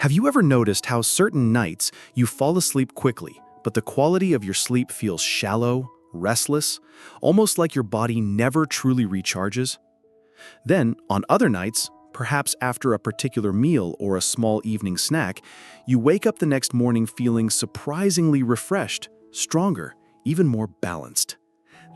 Have you ever noticed how certain nights you fall asleep quickly, but the quality of your sleep feels shallow, restless, almost like your body never truly recharges? Then, on other nights, perhaps after a particular meal or a small evening snack, you wake up the next morning feeling surprisingly refreshed, stronger, even more balanced.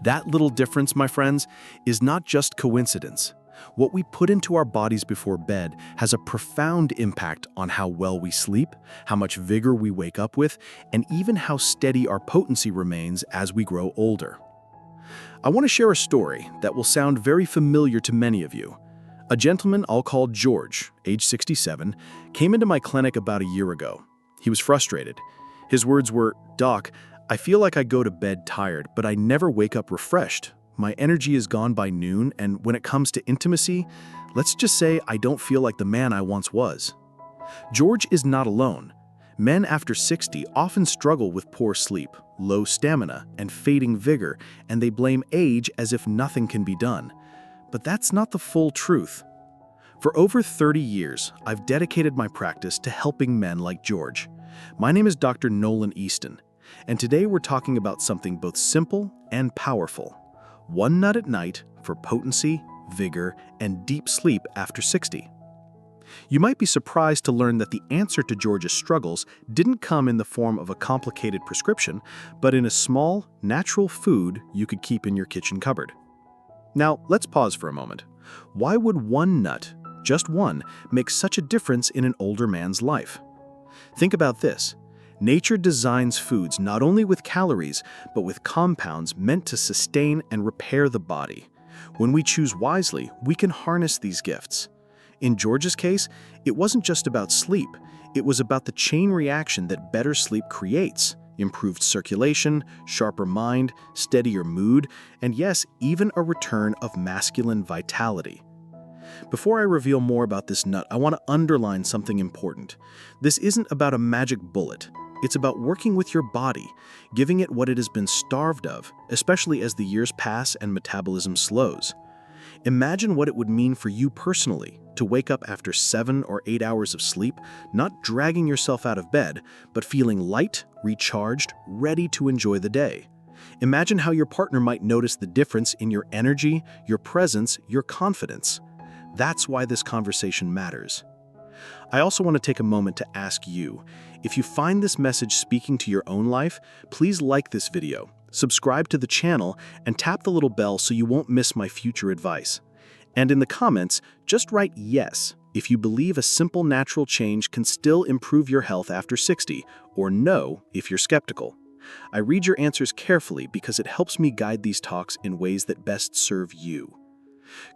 That little difference, my friends, is not just coincidence. What we put into our bodies before bed has a profound impact on how well we sleep, how much vigor we wake up with, and even how steady our potency remains as we grow older. I want to share a story that will sound very familiar to many of you. A gentleman I'll call George, age 67, came into my clinic about a year ago. He was frustrated. His words were, "Doc, I feel like I go to bed tired, but I never wake up refreshed. My energy is gone by noon, and when it comes to intimacy, let's just say I don't feel like the man I once was." George is not alone. Men after 60 often struggle with poor sleep, low stamina, and fading vigor, and they blame age as if nothing can be done. But that's not the full truth. For over 30 years, I've dedicated my practice to helping men like George. My name is Dr. Nolan Easton, and today we're talking about something both simple and powerful. One nut at night for potency, vigor, and deep sleep after 60. You might be surprised to learn that the answer to George's struggles didn't come in the form of a complicated prescription, but in a small, natural food you could keep in your kitchen cupboard. Now, let's pause for a moment. Why would one nut, just one, make such a difference in an older man's life? Think about this. Nature designs foods not only with calories, but with compounds meant to sustain and repair the body. When we choose wisely, we can harness these gifts. In George's case, it wasn't just about sleep. It was about the chain reaction that better sleep creates. Improved circulation, sharper mind, steadier mood, and yes, even a return of masculine vitality. Before I reveal more about this nut, I want to underline something important. This isn't about a magic bullet. It's about working with your body, giving it what it has been starved of, especially as the years pass and metabolism slows. Imagine what it would mean for you personally to wake up after 7 or 8 hours of sleep, not dragging yourself out of bed, but feeling light, recharged, ready to enjoy the day. Imagine how your partner might notice the difference in your energy, your presence, your confidence. That's why this conversation matters. I also want to take a moment to ask you, if you find this message speaking to your own life, please like this video, subscribe to the channel, and tap the little bell so you won't miss my future advice. And in the comments, just write yes if you believe a simple natural change can still improve your health after 60, or no if you're skeptical. I read your answers carefully because it helps me guide these talks in ways that best serve you.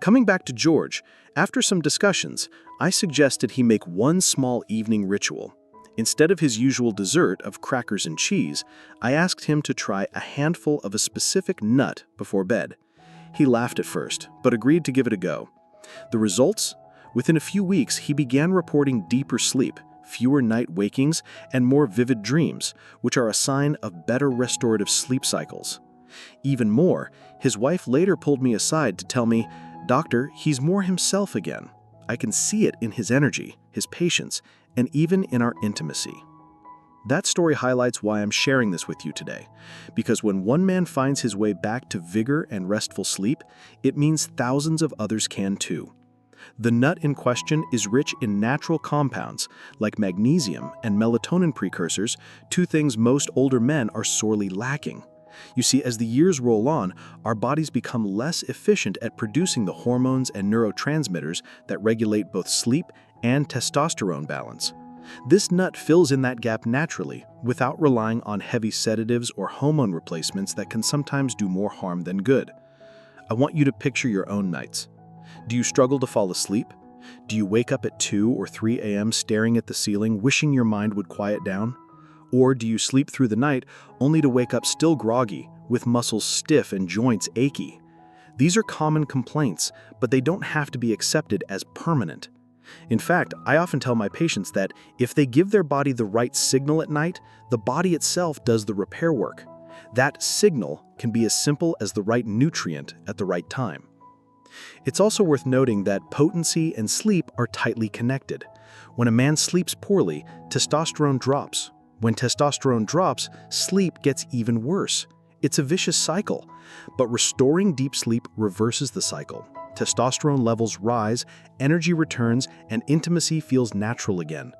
Coming back to George, after some discussions, I suggested he make one small evening ritual. Instead of his usual dessert of crackers and cheese, I asked him to try a handful of a specific nut before bed. He laughed at first, but agreed to give it a go. The results? Within a few weeks, he began reporting deeper sleep, fewer night wakings, and more vivid dreams, which are a sign of better restorative sleep cycles. Even more, his wife later pulled me aside to tell me, "Doctor, he's more himself again. I can see it in his energy, his patience, and even in our intimacy." That story highlights why I'm sharing this with you today, because when one man finds his way back to vigor and restful sleep, it means thousands of others can too. The nut in question is rich in natural compounds like magnesium and melatonin precursors, two things most older men are sorely lacking. You see, as the years roll on, our bodies become less efficient at producing the hormones and neurotransmitters that regulate both sleep and testosterone balance. This nut fills in that gap naturally, without relying on heavy sedatives or hormone replacements that can sometimes do more harm than good. I want you to picture your own nights. Do you struggle to fall asleep? Do you wake up at 2 or 3 a.m. staring at the ceiling, wishing your mind would quiet down? Or do you sleep through the night only to wake up still groggy, with muscles stiff and joints achy? These are common complaints, but they don't have to be accepted as permanent. In fact, I often tell my patients that if they give their body the right signal at night, the body itself does the repair work. That signal can be as simple as the right nutrient at the right time. It's also worth noting that potency and sleep are tightly connected. When a man sleeps poorly, testosterone drops. When testosterone drops, sleep gets even worse. It's a vicious cycle. But restoring deep sleep reverses the cycle. Testosterone levels rise, energy returns, and intimacy feels natural again.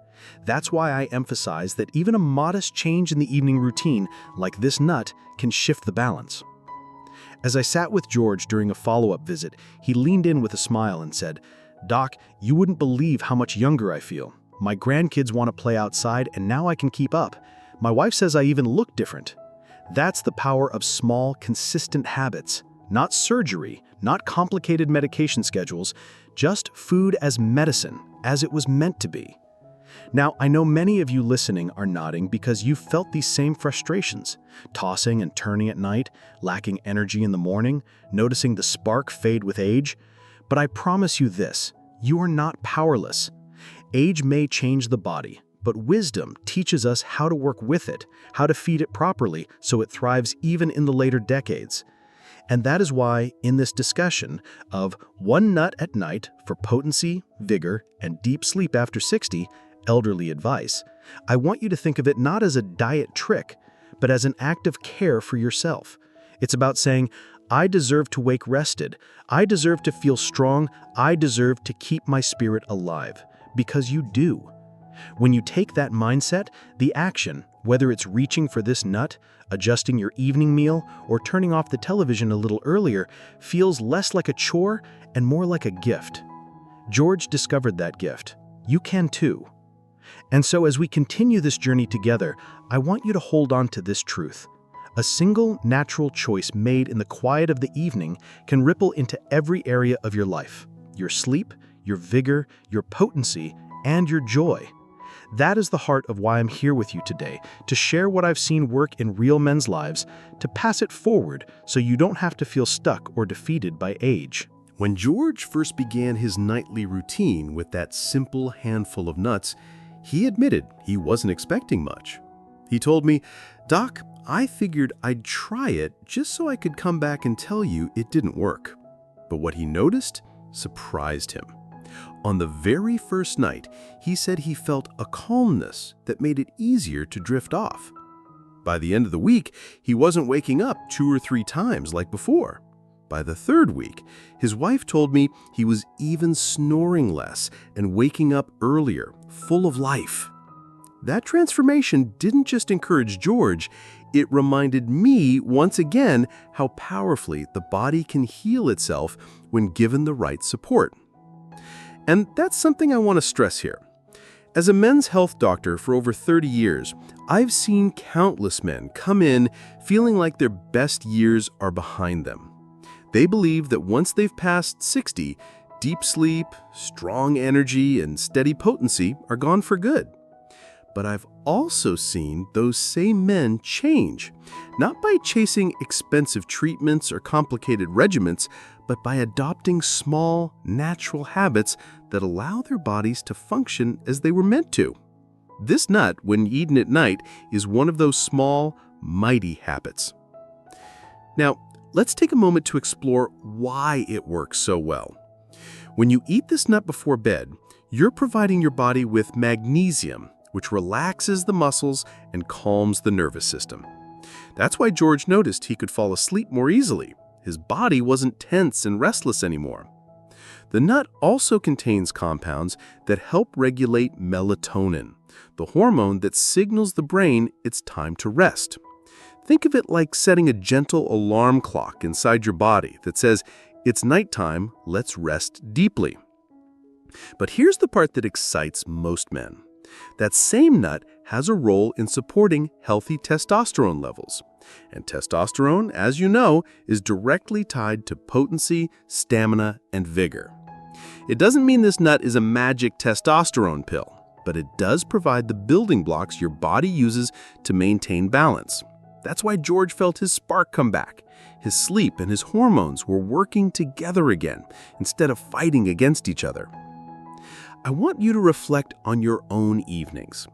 That's why I emphasize that even a modest change in the evening routine, like this nut, can shift the balance. As I sat with George during a follow-up visit, he leaned in with a smile and said, "Doc, you wouldn't believe how much younger I feel. My grandkids want to play outside, and now I can keep up. My wife says I even look different." That's the power of small, consistent habits. Not surgery, not complicated medication schedules, just food as medicine, as it was meant to be. Now, I know many of you listening are nodding because you've felt these same frustrations, tossing and turning at night, lacking energy in the morning, noticing the spark fade with age. But I promise you this, you are not powerless. Age may change the body, but wisdom teaches us how to work with it, how to feed it properly so it thrives even in the later decades. And that is why, in this discussion of one nut at night for potency, vigor, and deep sleep after 60, elderly advice, I want you to think of it not as a diet trick, but as an act of care for yourself. It's about saying, I deserve to wake rested, I deserve to feel strong, I deserve to keep my spirit alive, because you do. When you take that mindset, the action, whether it's reaching for this nut, adjusting your evening meal, or turning off the television a little earlier, feels less like a chore and more like a gift. George discovered that gift. You can too. And so as we continue this journey together, I want you to hold on to this truth. A single natural choice made in the quiet of the evening can ripple into every area of your life. Your sleep, your vigor, your potency, and your joy. That is the heart of why I'm here with you today, to share what I've seen work in real men's lives, to pass it forward so you don't have to feel stuck or defeated by age. When George first began his nightly routine with that simple handful of nuts, he admitted he wasn't expecting much. He told me, "Doc, I figured I'd try it just so I could come back and tell you it didn't work." But what he noticed surprised him. On the very first night, he said he felt a calmness that made it easier to drift off. By the end of the week, he wasn't waking up 2 or 3 times like before. By the 3rd week, his wife told me he was even snoring less and waking up earlier, full of life. That transformation didn't just encourage George, it reminded me once again how powerfully the body can heal itself when given the right support. And that's something I want to stress here. As a men's health doctor for over 30 years, I've seen countless men come in feeling like their best years are behind them. They believe that once they've passed 60, deep sleep, strong energy, and steady potency are gone for good. But I've also seen those same men change, not by chasing expensive treatments or complicated regimens, but by adopting small, natural habits that allow their bodies to function as they were meant to. This nut, when eaten at night, is one of those small, mighty habits. Now, let's take a moment to explore why it works so well. When you eat this nut before bed, you're providing your body with magnesium, which relaxes the muscles and calms the nervous system. That's why George noticed he could fall asleep more easily. His body wasn't tense and restless anymore. The nut also contains compounds that help regulate melatonin, the hormone that signals the brain it's time to rest. Think of it like setting a gentle alarm clock inside your body that says, "It's nighttime, let's rest deeply." But here's the part that excites most men. That same nut has a role in supporting healthy testosterone levels. And testosterone, as you know, is directly tied to potency, stamina, and vigor. It doesn't mean this nut is a magic testosterone pill, but it does provide the building blocks your body uses to maintain balance. That's why George felt his spark come back. His sleep and his hormones were working together again, instead of fighting against each other. I want you to reflect on your own evenings.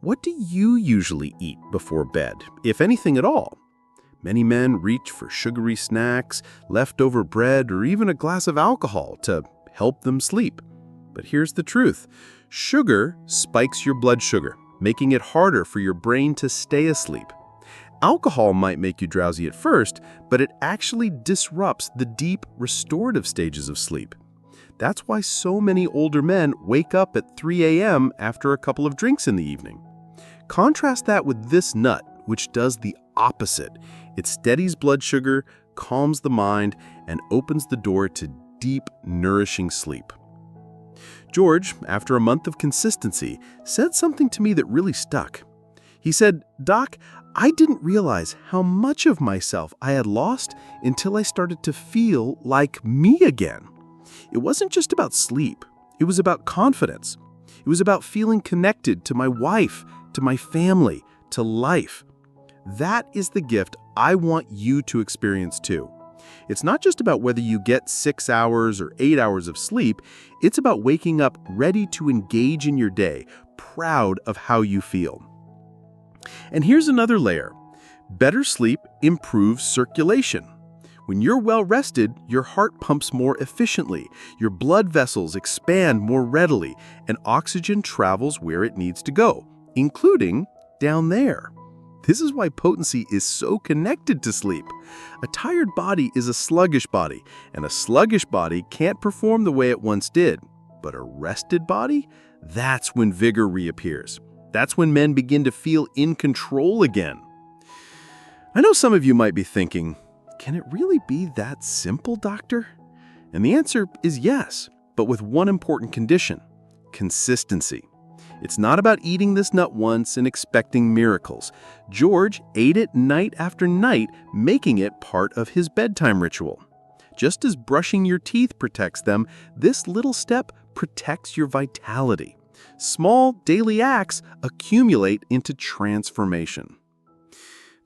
What do you usually eat before bed, if anything at all? Many men reach for sugary snacks, leftover bread, or even a glass of alcohol to help them sleep. But here's the truth. Sugar spikes your blood sugar, making it harder for your brain to stay asleep. Alcohol might make you drowsy at first, but it actually disrupts the deep, restorative stages of sleep. That's why so many older men wake up at 3 a.m. after a couple of drinks in the evening. Contrast that with this nut, which does the opposite. It steadies blood sugar, calms the mind, and opens the door to deep, nourishing sleep. George, after a month of consistency, said something to me that really stuck. He said, "Doc, I didn't realize how much of myself I had lost until I started to feel like me again." It wasn't just about sleep. It was about confidence. It was about feeling connected to my wife, to my family, to life. That is the gift I want you to experience too. It's not just about whether you get 6 hours or 8 hours of sleep. It's about waking up ready to engage in your day, proud of how you feel. And here's another layer. Better sleep improves circulation. When you're well rested, your heart pumps more efficiently, your blood vessels expand more readily, and oxygen travels where it needs to go, including down there. This is why potency is so connected to sleep. A tired body is a sluggish body, and a sluggish body can't perform the way it once did. But a rested body? That's when vigor reappears. That's when men begin to feel in control again. I know some of you might be thinking, can it really be that simple, doctor? And the answer is yes, but with one important condition: consistency. It's not about eating this nut once and expecting miracles. George ate it night after night, making it part of his bedtime ritual. Just as brushing your teeth protects them, this little step protects your vitality. Small daily acts accumulate into transformation.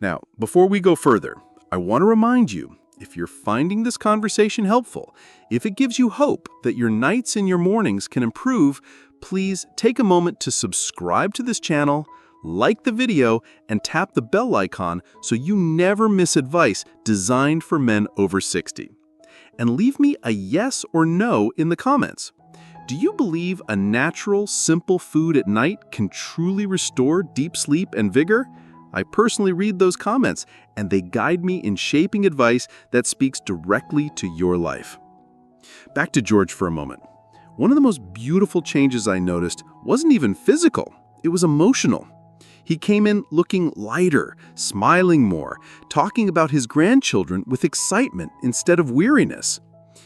Now, before we go further, I want to remind you, if you're finding this conversation helpful, if it gives you hope that your nights and your mornings can improve, please take a moment to subscribe to this channel, like the video, and tap the bell icon so you never miss advice designed for men over 60. And leave me a yes or no in the comments. Do you believe a natural, simple food at night can truly restore deep sleep and vigor? I personally read those comments, and they guide me in shaping advice that speaks directly to your life. Back to George for a moment. One of the most beautiful changes I noticed wasn't even physical, it was emotional. He came in looking lighter, smiling more, talking about his grandchildren with excitement instead of weariness.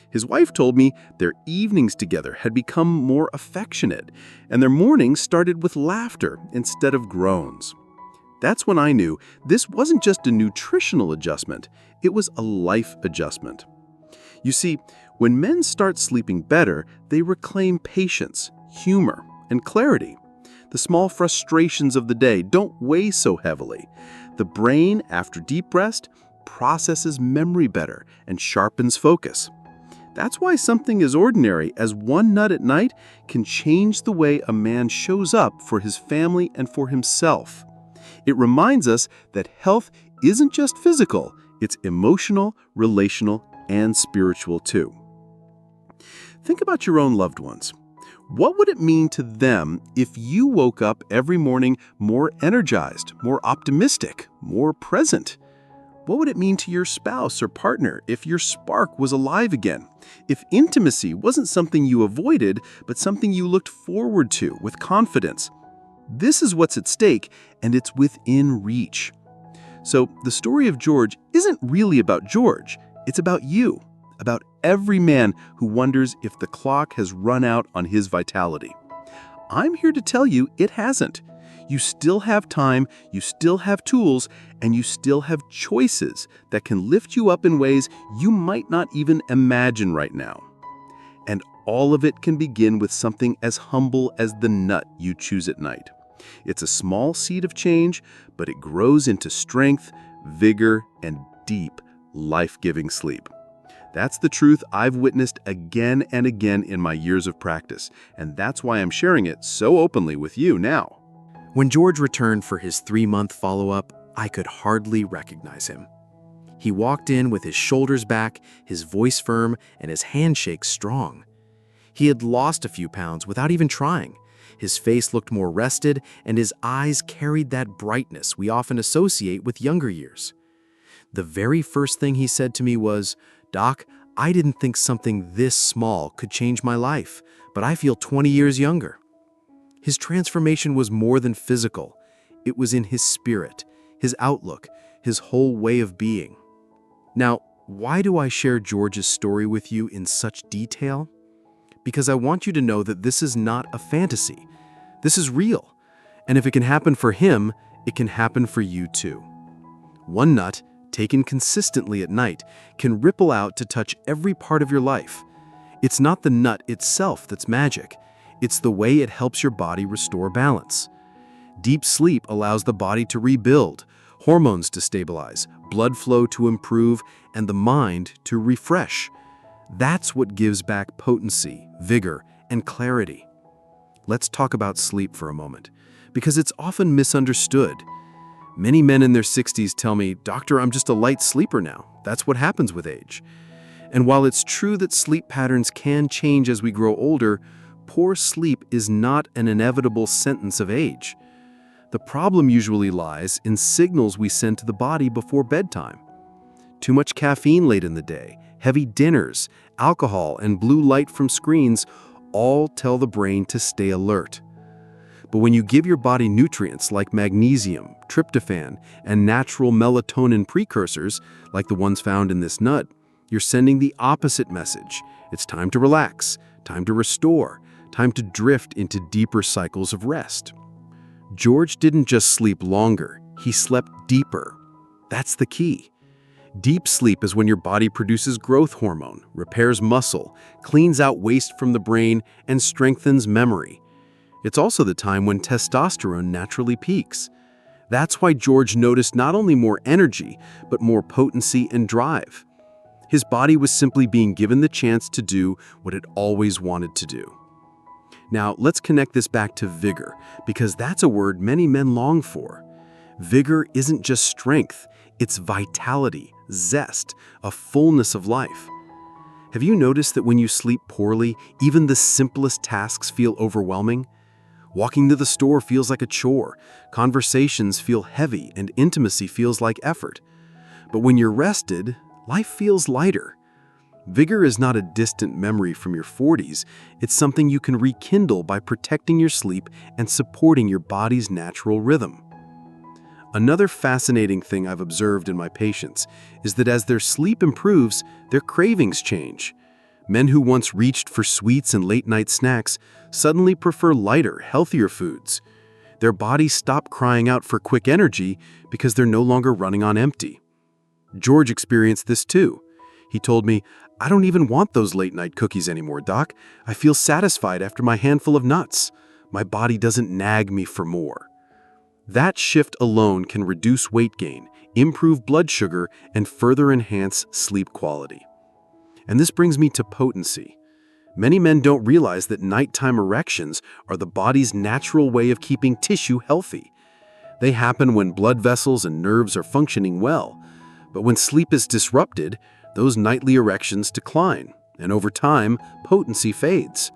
His wife told me their evenings together had become more affectionate, and their mornings started with laughter instead of groans. That's when I knew this wasn't just a nutritional adjustment, it was a life adjustment. You see, when men start sleeping better, they reclaim patience, humor, and clarity. The small frustrations of the day don't weigh so heavily. The brain, after deep rest, processes memory better and sharpens focus. That's why something as ordinary as one nut at night can change the way a man shows up for his family and for himself. It reminds us that health isn't just physical, it's emotional, relational, and spiritual too. Think about your own loved ones. What would it mean to them if you woke up every morning more energized, more optimistic, more present? What would it mean to your spouse or partner if your spark was alive again? If intimacy wasn't something you avoided, but something you looked forward to with confidence? This is what's at stake, and it's within reach. So the story of George isn't really about George. It's about you, about every man who wonders if the clock has run out on his vitality. I'm here to tell you it hasn't. You still have time, you still have tools, and you still have choices that can lift you up in ways you might not even imagine right now. And all of it can begin with something as humble as the nut you choose at night. It's a small seed of change, but it grows into strength, vigor, and deep, life-giving sleep. That's the truth I've witnessed again and again in my years of practice, and that's why I'm sharing it so openly with you now. When George returned for his 3-month follow-up, I could hardly recognize him. He walked in with his shoulders back, his voice firm, and his handshake strong. He had lost a few pounds without even trying. His face looked more rested, and his eyes carried that brightness we often associate with younger years. The very first thing he said to me was, "Doc, I didn't think something this small could change my life, but I feel 20 years younger." His transformation was more than physical. It was in his spirit, his outlook, his whole way of being. Now, why do I share George's story with you in such detail? Because I want you to know that this is not a fantasy. This is real. And if it can happen for him, it can happen for you too. One nut, taken consistently at night, can ripple out to touch every part of your life. It's not the nut itself that's magic. It's the way it helps your body restore balance. Deep sleep allows the body to rebuild, hormones to stabilize, blood flow to improve, and the mind to refresh. That's what gives back potency, vigor, and clarity. Let's talk about sleep for a moment, because it's often misunderstood. Many men in their 60s tell me, "Doctor, I'm just a light sleeper now. That's what happens with age." And while it's true that sleep patterns can change as we grow older, poor sleep is not an inevitable sentence of age. The problem usually lies in signals we send to the body before bedtime. Too much caffeine late in the day, heavy dinners, alcohol, and blue light from screens all tell the brain to stay alert. But when you give your body nutrients like magnesium, tryptophan, and natural melatonin precursors, like the ones found in this nut, you're sending the opposite message. It's time to relax, time to restore, time to drift into deeper cycles of rest. George didn't just sleep longer, he slept deeper. That's the key. Deep sleep is when your body produces growth hormone, repairs muscle, cleans out waste from the brain, and strengthens memory. It's also the time when testosterone naturally peaks. That's why George noticed not only more energy, but more potency and drive. His body was simply being given the chance to do what it always wanted to do. Now, let's connect this back to vigor, because that's a word many men long for. Vigor isn't just strength, it's vitality, zest, a fullness of life. Have you noticed that when you sleep poorly, even the simplest tasks feel overwhelming? Walking to the store feels like a chore, conversations feel heavy, and intimacy feels like effort. But when you're rested, life feels lighter. Vigor is not a distant memory from your 40s, it's something you can rekindle by protecting your sleep and supporting your body's natural rhythm. Another fascinating thing I've observed in my patients is that as their sleep improves, their cravings change. Men who once reached for sweets and late-night snacks suddenly prefer lighter, healthier foods. Their bodies stop crying out for quick energy because they're no longer running on empty. George experienced this too. He told me, "I don't even want those late-night cookies anymore, Doc. I feel satisfied after my handful of nuts. My body doesn't nag me for more." That shift alone can reduce weight gain, improve blood sugar, and further enhance sleep quality. And this brings me to potency. Many men don't realize that nighttime erections are the body's natural way of keeping tissue healthy. They happen when blood vessels and nerves are functioning well. But when sleep is disrupted, those nightly erections decline, and over time, potency fades.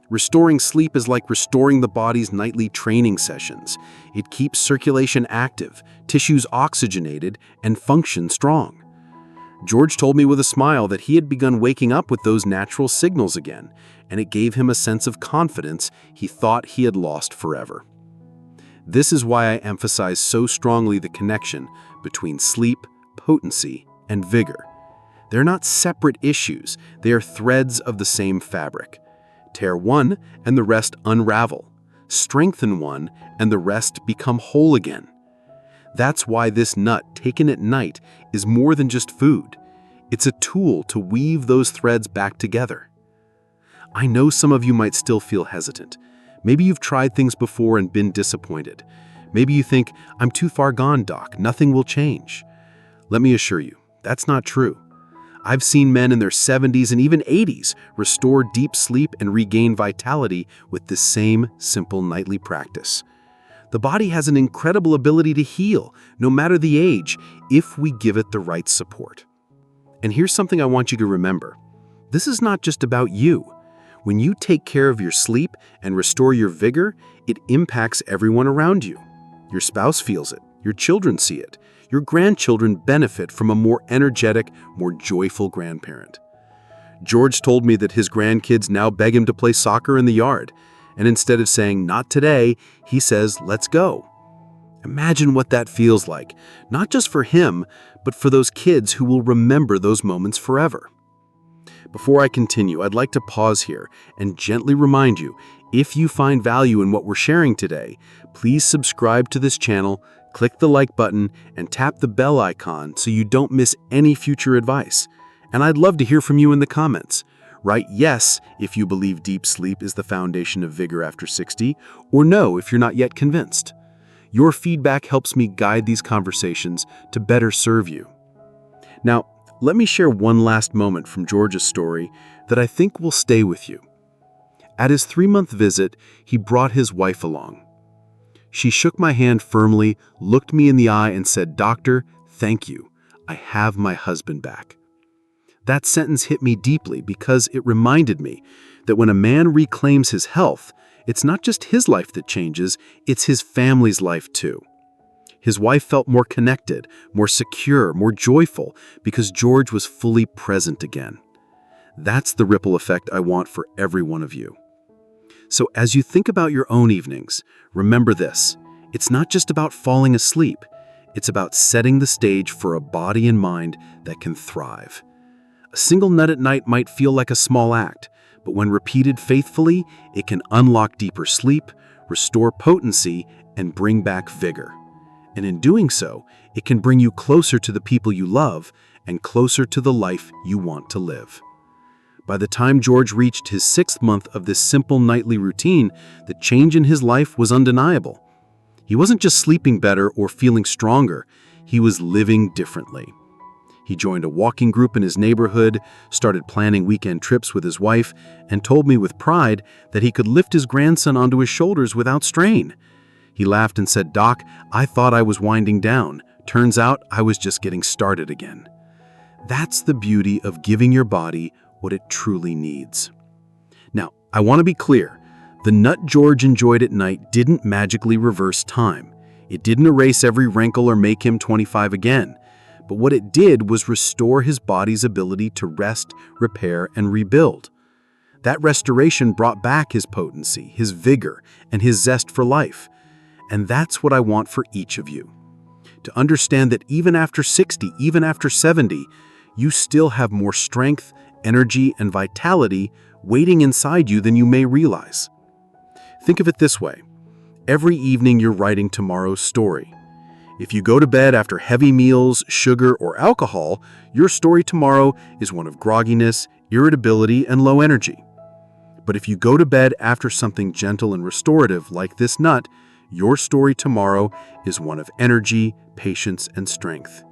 Restoring sleep is like restoring the body's nightly training sessions. It keeps circulation active, tissues oxygenated, and function strong. George told me with a smile that he had begun waking up with those natural signals again, and it gave him a sense of confidence he thought he had lost forever. This is why I emphasize so strongly the connection between sleep, potency, and vigor. They're not separate issues, they are threads of the same fabric. Tear one, and the rest unravel. Strengthen one, and the rest become whole again. That's why this nut, taken at night, is more than just food. It's a tool to weave those threads back together. I know some of you might still feel hesitant. Maybe you've tried things before and been disappointed. Maybe you think, "I'm too far gone, Doc. Nothing will change." Let me assure you, that's not true. I've seen men in their 70s and even 80s restore deep sleep and regain vitality with this same simple nightly practice. The body has an incredible ability to heal, no matter the age, if we give it the right support. And here's something I want you to remember. This is not just about you. When you take care of your sleep and restore your vigor, it impacts everyone around you. Your spouse feels it, your children see it, your grandchildren benefit from a more energetic, more joyful grandparent. George told me that his grandkids now beg him to play soccer in the yard, and instead of saying, "Not today," he says, "Let's go." Imagine what that feels like, not just for him, but for those kids who will remember those moments forever. Before I continue, I'd like to pause here and gently remind you, if you find value in what we're sharing today, please subscribe to this channel, click the like button, and tap the bell icon so you don't miss any future advice. And I'd love to hear from you in the comments. Write yes if you believe deep sleep is the foundation of vigor after 60, or no if you're not yet convinced. Your feedback helps me guide these conversations to better serve you. Now, let me share one last moment from George's story that I think will stay with you. At his 3-month visit, he brought his wife along. She shook my hand firmly, looked me in the eye, and said, "Doctor, thank you. I have my husband back." That sentence hit me deeply because it reminded me that when a man reclaims his health, it's not just his life that changes, it's his family's life too. His wife felt more connected, more secure, more joyful because George was fully present again. That's the ripple effect I want for every one of you. So as you think about your own evenings, remember this: it's not just about falling asleep, it's about setting the stage for a body and mind that can thrive. A single nut at night might feel like a small act, but when repeated faithfully, it can unlock deeper sleep, restore potency, and bring back vigor. And in doing so, it can bring you closer to the people you love and closer to the life you want to live. By the time George reached his 6th month of this simple nightly routine, the change in his life was undeniable. He wasn't just sleeping better or feeling stronger, he was living differently. He joined a walking group in his neighborhood, started planning weekend trips with his wife, and told me with pride that he could lift his grandson onto his shoulders without strain. He laughed and said, "Doc, I thought I was winding down. Turns out I was just getting started again." That's the beauty of giving your body what it truly needs. Now, I want to be clear. The nut George enjoyed at night didn't magically reverse time. It didn't erase every wrinkle or make him 25 again. But what it did was restore his body's ability to rest, repair, and rebuild. That restoration brought back his potency, his vigor, and his zest for life. And that's what I want for each of you. To understand that even after 60, even after 70, you still have more strength, energy, and vitality waiting inside you than you may realize. Think of it this way. Every evening you're writing tomorrow's story. If you go to bed after heavy meals, sugar, or alcohol, your story tomorrow is one of grogginess, irritability, and low energy. But if you go to bed after something gentle and restorative like this nut, your story tomorrow is one of energy, patience, and strength.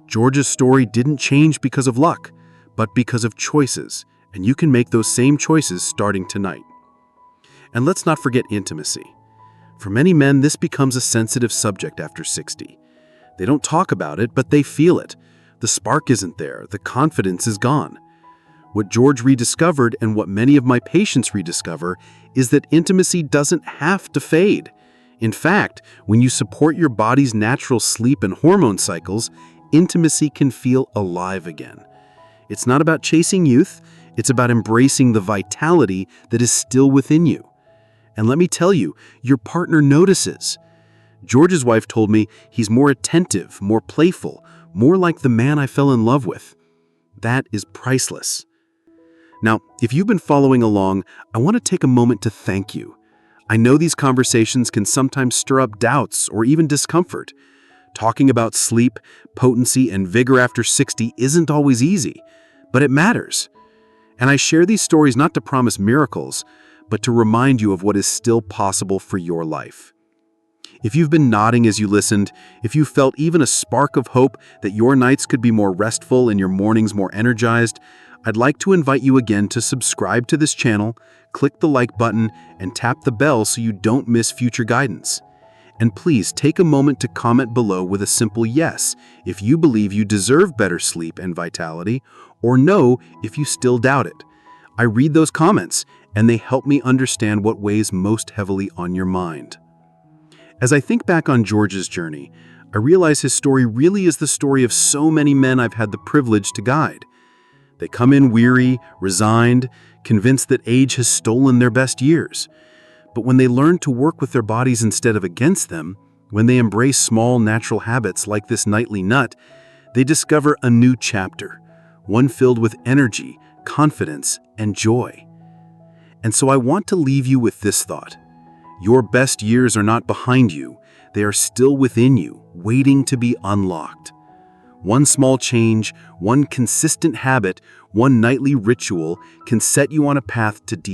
George's story didn't change because of luck, but because of choices, and you can make those same choices starting tonight. And let's not forget intimacy. For many men, this becomes a sensitive subject after 60. They don't talk about it, but they feel it. The spark isn't there, the confidence is gone. What George rediscovered, and what many of my patients rediscover, is that intimacy doesn't have to fade. In fact, when you support your body's natural sleep and hormone cycles, intimacy can feel alive again. It's not about chasing youth, it's about embracing the vitality that is still within you. And let me tell you, your partner notices. George's wife told me he's more attentive, more playful, more like the man I fell in love with. That is priceless. Now, if you've been following along, I want to take a moment to thank you. I know these conversations can sometimes stir up doubts or even discomfort. Talking about sleep, potency, and vigor after 60 isn't always easy, but it matters. And I share these stories not to promise miracles, but to remind you of what is still possible for your life. If you've been nodding as you listened, if you felt even a spark of hope that your nights could be more restful and your mornings more energized, I'd like to invite you again to subscribe to this channel, click the like button, and tap the bell so you don't miss future guidance. And please take a moment to comment below with a simple yes if you believe you deserve better sleep and vitality, or no if you still doubt it. I read those comments, and they help me understand what weighs most heavily on your mind. As I think back on George's journey, I realize his story really is the story of so many men I've had the privilege to guide. They come in weary, resigned, convinced that age has stolen their best years. But when they learn to work with their bodies instead of against them, when they embrace small natural habits like this nightly nut, they discover a new chapter, one filled with energy, confidence, and joy. And so I want to leave you with this thought. Your best years are not behind you, they are still within you, waiting to be unlocked. One small change, one consistent habit, one nightly ritual can set you on a path to deep